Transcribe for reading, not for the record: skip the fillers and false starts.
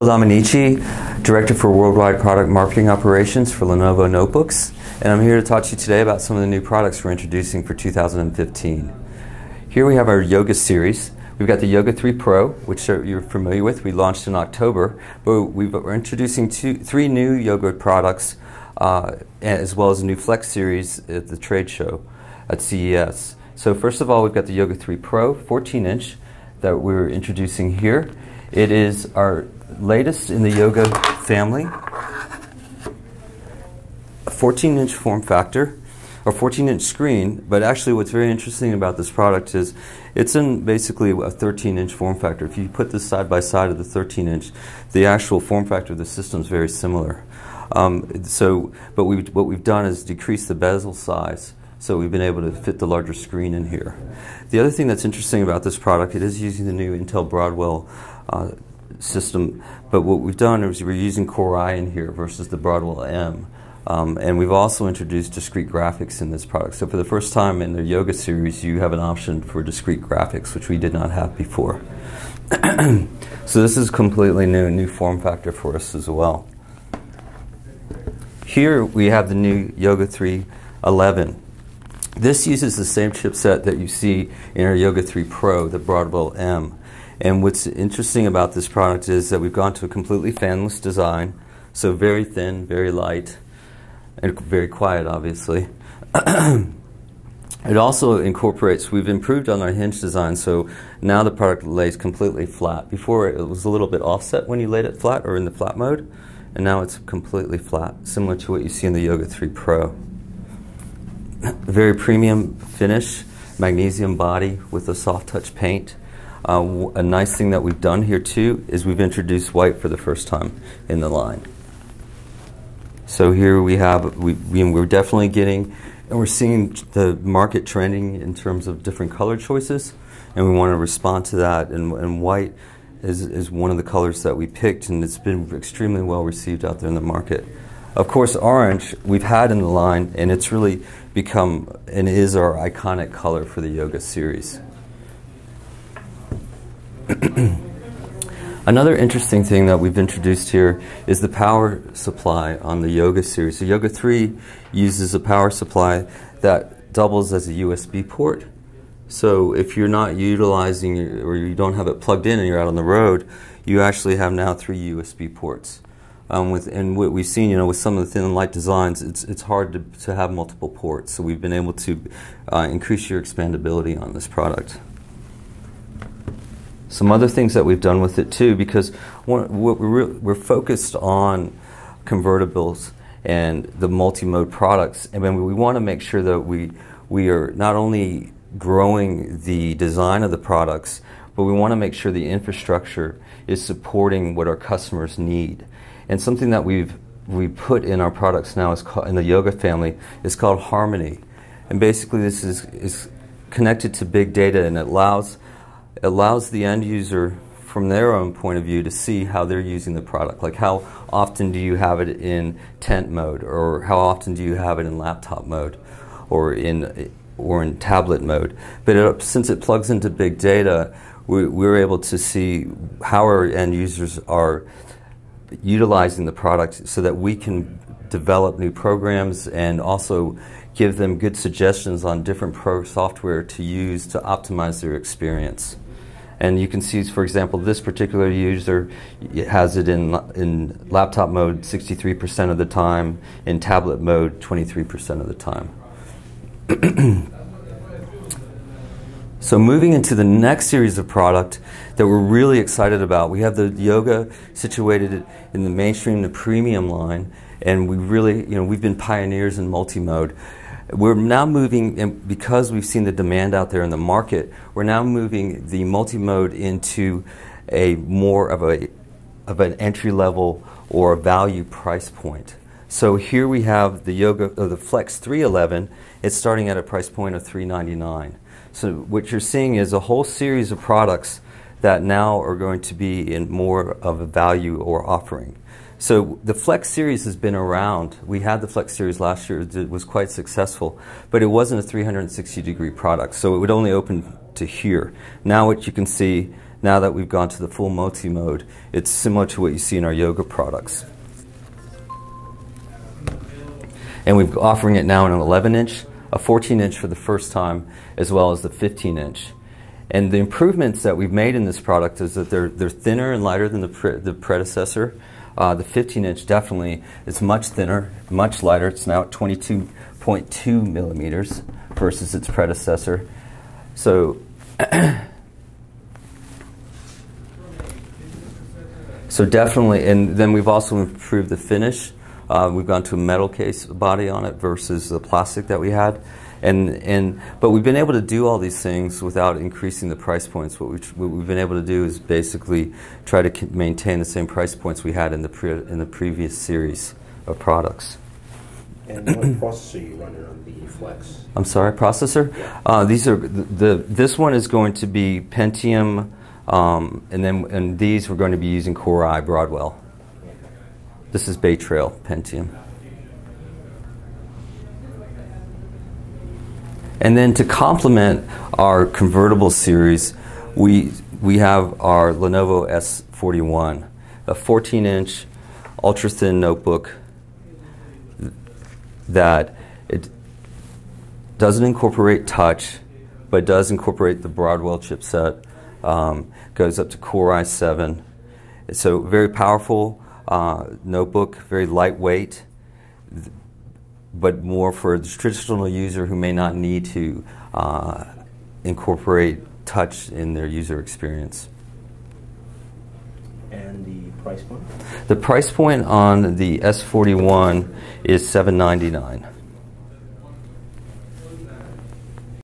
Dominici, Director for Worldwide Product Marketing Operations for Lenovo Notebooks, and I'm here to talk to you today about some of the new products we're introducing for 2015. Here we have our Yoga series. We've got the Yoga 3 Pro, which you're familiar with. We launched in October, but we're introducing three new Yoga products, as well as a new Flex series at the trade show at CES. So first of all, we've got the Yoga 3 Pro 14-inch that we're introducing here. It is our latest in the Yoga family, a 14-inch form factor, or 14-inch screen, but actually what's very interesting about this product is it's in basically a 13-inch form factor. If you put this side by side of the 13-inch, the actual form factor of the system is very similar. But what we've done is decrease the bezel size, so we've been able to fit the larger screen in here. The other thing that's interesting about this product, it is using the new Intel Broadwell system, but what we've done is we're using Core I in here versus the Broadwell M. And we've also introduced discrete graphics in this product. So for the first time in the Yoga series, you have an option for discrete graphics, which we did not have before. So this is completely new form factor for us as well. Here we have the new Yoga 311. This uses the same chipset that you see in our Yoga 3 Pro, the Broadwell M. And what's interesting about this product is that we've gone to a completely fanless design, so very thin, very light, and very quiet, obviously. It also incorporates, we've improved on our hinge design, so now the product lays completely flat. Before it was a little bit offset when you laid it flat or in the flat mode, and now it's completely flat, similar to what you see in the Yoga 3 Pro. Very premium finish, magnesium body with a soft touch paint. A nice thing that we've done here too is we've introduced white for the first time in the line. So here we have, we're definitely getting, and we're seeing the market trending in terms of different color choices, and we want to respond to that, and white is one of the colors that we picked, and it's been extremely well received out there in the market. Of course, orange we've had in the line, and it's really become and is our iconic color for the Yoga series. Another interesting thing that we've introduced here is the power supply on the Yoga series. The Yoga 3 uses a power supply that doubles as a USB port. So if you're not utilizing or you don't have it plugged in and you're out on the road, you actually have now 3 USB ports. And what we've seen, with some of the thin and light designs, it's hard to have multiple ports. So we've been able to increase your expandability on this product. Some other things that we've done with it too, because we're focused on convertibles and the multi-mode products, and we want to make sure that we are not only growing the design of the products, but we want to make sure the infrastructure is supporting what our customers need. And something that we put in our products now in the Yoga family is called Harmony, and basically this is connected to big data, and it allows the end user from their own point of view to see how they're using the product. Like how often do you have it in tent mode, or how often do you have it in laptop mode, or in tablet mode. But since it plugs into big data, we're able to see how our end users are utilizing the product so that we can develop new programs and also give them good suggestions on different software to use to optimize their experience. And you can see, for example, this particular user has it in laptop mode 63% of the time, in tablet mode 23% of the time. So moving into the next series of product that we're really excited about, we have the Yoga situated in the mainstream, the premium line, and we really, we've been pioneers in multi-mode. We're now moving, and because we've seen the demand out there in the market, we're now moving the multi-mode into a more of an entry-level or a value price point. So here we have the Flex 311. It's starting at a price point of $399. So what you're seeing is a whole series of products that now are going to be in more of a value or offering. So the Flex series has been around. We had the Flex series last year. It was quite successful, but it wasn't a 360-degree product, so it would only open to here. Now what you can see, now that we've gone to the full multi-mode, it's similar to what you see in our yoga products. And we're offering it now in an 11-inch, a 14-inch for the first time, as well as the 15-inch. And the improvements that we've made in this product is that they're thinner and lighter than the predecessor. The 15-inch definitely is much thinner, much lighter. It's now at 22.2 millimeters versus its predecessor. So, so definitely, and then we've also improved the finish. We've gone to a metal case body on it versus the plastic that we had. But we've been able to do all these things without increasing the price points. What we've been able to do is basically try to maintain the same price points we had in the previous series of products. And what processor are you running on the Flex? I'm sorry, processor? Yeah. These are this one is going to be Pentium, and these we're going to be using Core i Broadwell. This is Bay Trail Pentium. And then to complement our convertible series, we have our Lenovo S41, a 14-inch ultra-thin notebook that it doesn't incorporate touch, but does incorporate the Broadwell chipset. Goes up to Core i7. So very powerful notebook, very lightweight, but more for the traditional user who may not need to incorporate touch in their user experience. And the price point? The price point on the S41 is $799.